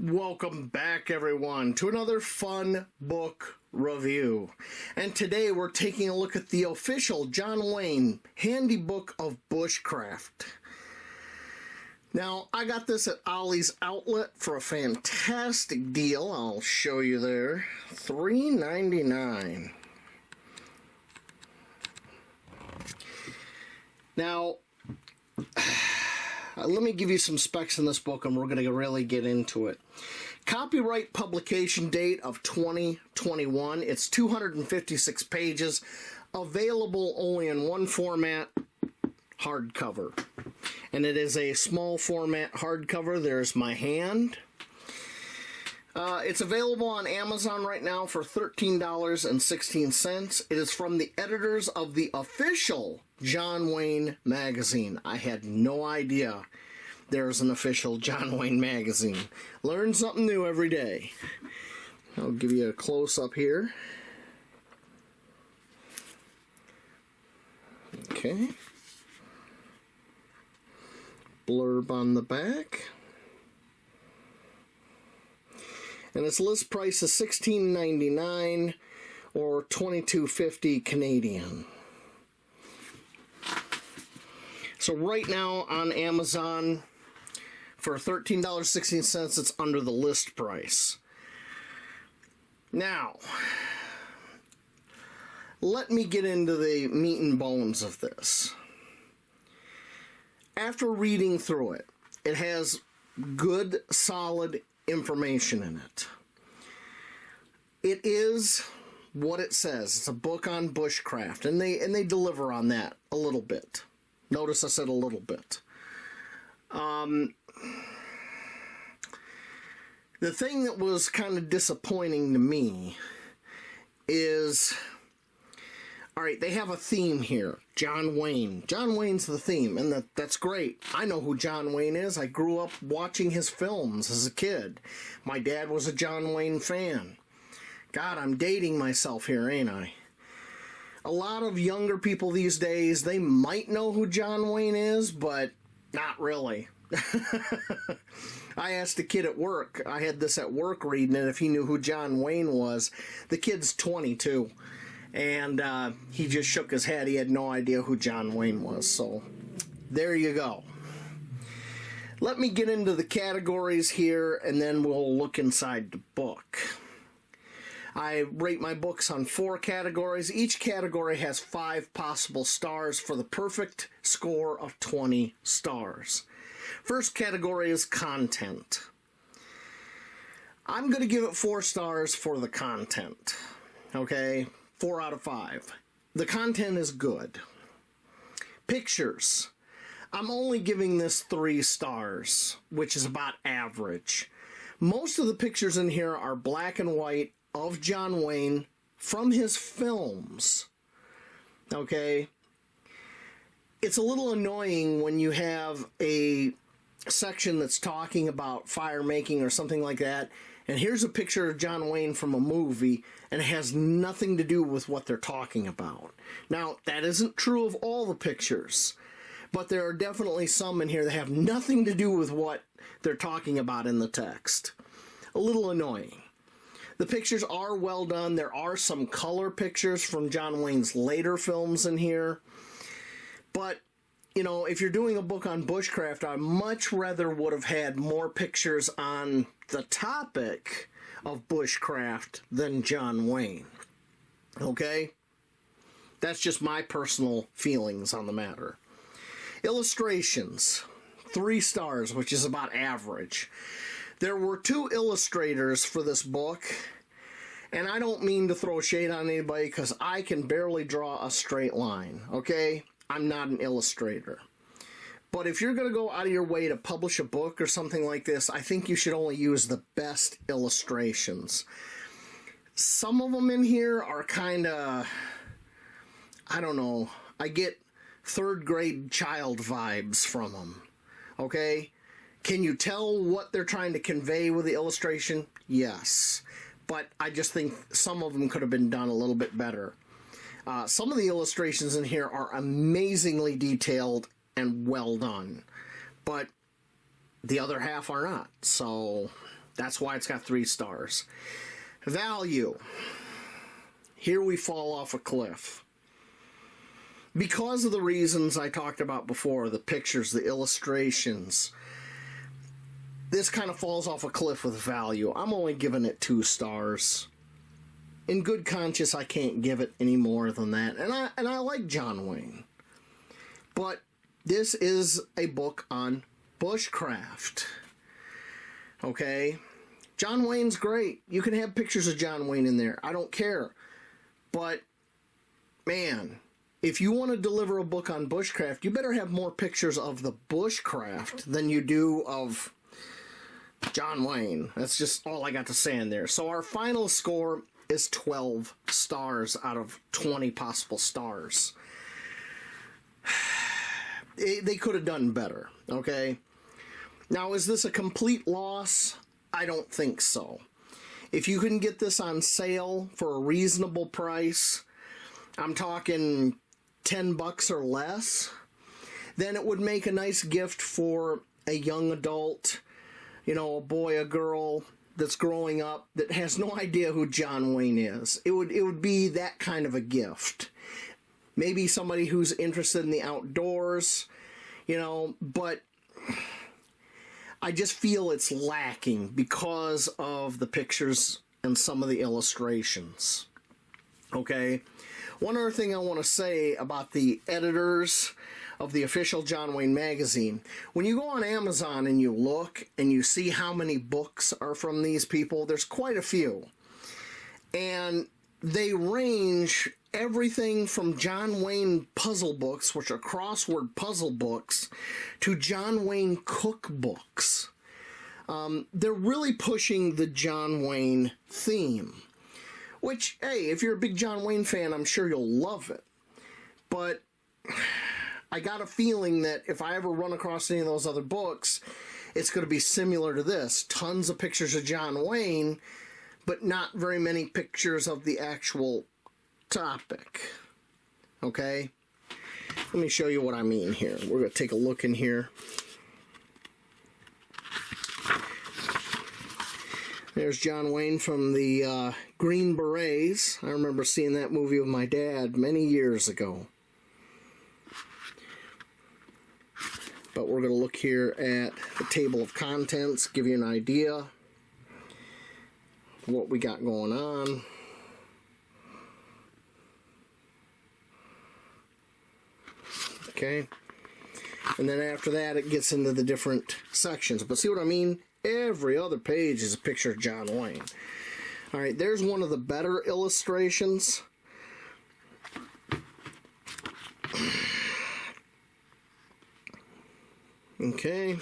Welcome back, everyone, to another fun book review. And today we're taking a look at the official John Wayne Handy Book of Bushcraft. Now, I got this at Ollie's Outlet for a fantastic deal. I'll show you there. $3.99. Now, let me give you some specs in this book and we're going to really get into it. Copyright publication date of 2021. It's 256 pages. Available only in one format, hardcover. And it is a small format hardcover. There's my hand. It's available on Amazon right now for $13.16. It is from the editors of the official John Wayne magazine. I had no idea there's an official John Wayne magazine. Learn something new every day. I'll give you a close-up here. Okay. Blurb on the back. And its list price is $16.99 or $22.50 Canadian. So right now on Amazon, for $13.16, it's under the list price. Now, let me get into the meat and bones of this. After reading through it, it has good, solid information in it. It is what it says. It's a book on bushcraft, and they deliver on that a little bit. Notice I said a little bit. The thing that was kind of disappointing to me is, all right, they have a theme here. John Wayne. John Wayne's the theme, and that's great. I know who John Wayne is. I grew up watching his films as a kid. My dad was a John Wayne fan. God, I'm dating myself here, ain't I? A lot of younger people these days, they might know who John Wayne is, but not really. I asked a kid at work, I had this at work reading it, if he knew who John Wayne was. The kid's 22. And he just shook his head. He had no idea who John Wayne was. So, there you go. Let me get into the categories here, and then we'll look inside the book. I rate my books on 4 categories. Each category has 5 possible stars for the perfect score of 20 stars. First category is content. I'm going to give it 4 stars for the content. Okay? 4 out of 5. The content is good. Pictures. I'm only giving this 3 stars, which is about average. Most of the pictures in here are black and white of John Wayne from his films. Okay? It's a little annoying when you have a section that's talking about fire making or something like that, and here's a picture of John Wayne from a movie, and it has nothing to do with what they're talking about. Now, that isn't true of all the pictures, but there are definitely some in here that have nothing to do with what they're talking about in the text. A little annoying. The pictures are well done. There are some color pictures from John Wayne's later films in here. But, you know, if you're doing a book on bushcraft, I much rather would have had more pictures on the topic of bushcraft than John Wayne. Okay? That's just my personal feelings on the matter. Illustrations. 3 stars, which is about average. There were 2 illustrators for this book, and I don't mean to throw shade on anybody because I can barely draw a straight line, okay? I'm not an illustrator. But if you're going to go out of your way to publish a book or something like this, I think you should only use the best illustrations. Some of them in here are kind of, I don't know, I get 3rd grade child vibes from them, okay? Can you tell what they're trying to convey with the illustration? Yes. But I just think some of them could have been done a little bit better. Some of the illustrations in here are amazingly detailed and well done. But the other half are not. So, That's why it's got 3 stars. Value. Here we fall off a cliff. Because of the reasons I talked about before, the pictures, the illustrations, this kind of falls off a cliff with value. I'm only giving it 2 stars. In good conscience, I can't give it any more than that. And I like John Wayne. But this is a book on bushcraft. Okay? John Wayne's great. You can have pictures of John Wayne in there. I don't care. But, man, if you want to deliver a book on bushcraft, you better have more pictures of the bushcraft than you do of John Wayne. That's just all I got to say in there. So our final score is 12 stars out of 20 possible stars. They could have done better, okay? Now, is this a complete loss? I don't think so. If you can get this on sale for a reasonable price, I'm talking $10 or less, then it would make a nice gift for a young adult, you know, a boy, a girl that's growing up that has no idea who John Wayne is. It would be that kind of a gift. Maybe somebody who's interested in the outdoors, you know, but I just feel it's lacking because of the pictures and some of the illustrations. Okay? One other thing I want to say about the editors of the official John Wayne magazine. When you go on Amazon and you look and you see how many books are from these people, there's quite a few. And they range everything from John Wayne puzzle books, which are crossword puzzle books, to John Wayne cookbooks. They're really pushing the John Wayne theme. Which, hey, if you're a big John Wayne fan, I'm sure you'll love it. But I got a feeling that if I ever run across any of those other books, it's going to be similar to this. Tons of pictures of John Wayne, but not very many pictures of the actual topic. Okay? Let me show you what I mean here. We're going to take a look in here. There's John Wayne from the Green Berets. I remember seeing that movie with my dad many years ago. But we're going to look here at the table of contents, give you an idea of what we got going on. Okay. And then after that, it gets into the different sections. But see what I mean? Every other page is a picture of John Wayne. All right, there's one of the better illustrations. Okay.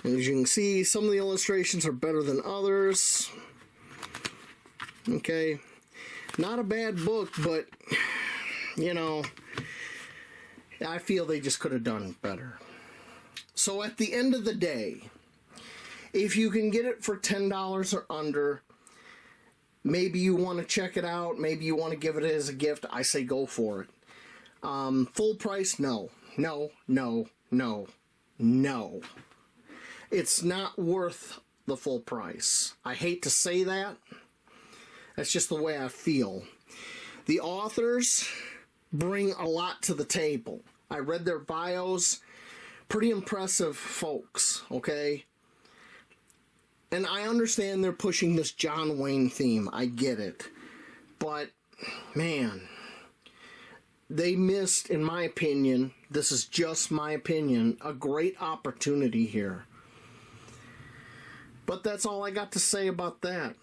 As you can see, some of the illustrations are better than others. Okay. Not a bad book, but, you know, I feel they just could have done better. So at the end of the day, if you can get it for $10 or under, maybe you want to check it out, maybe you want to give it as a gift, I say go for it. Full price, no. No, no, no, no. It's not worth the full price. I hate to say that. That's just the way I feel. The authors bring a lot to the table. I read their bios. Pretty impressive folks, okay? And I understand they're pushing this John Wayne theme. I get it. But, man, they missed, in my opinion, this is just my opinion, a great opportunity here. But that's all I got to say about that.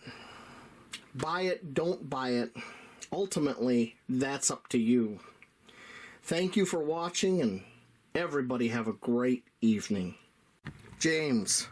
Buy it, don't buy it. Ultimately, that's up to you. Thank you for watching, and everybody have a great evening. James.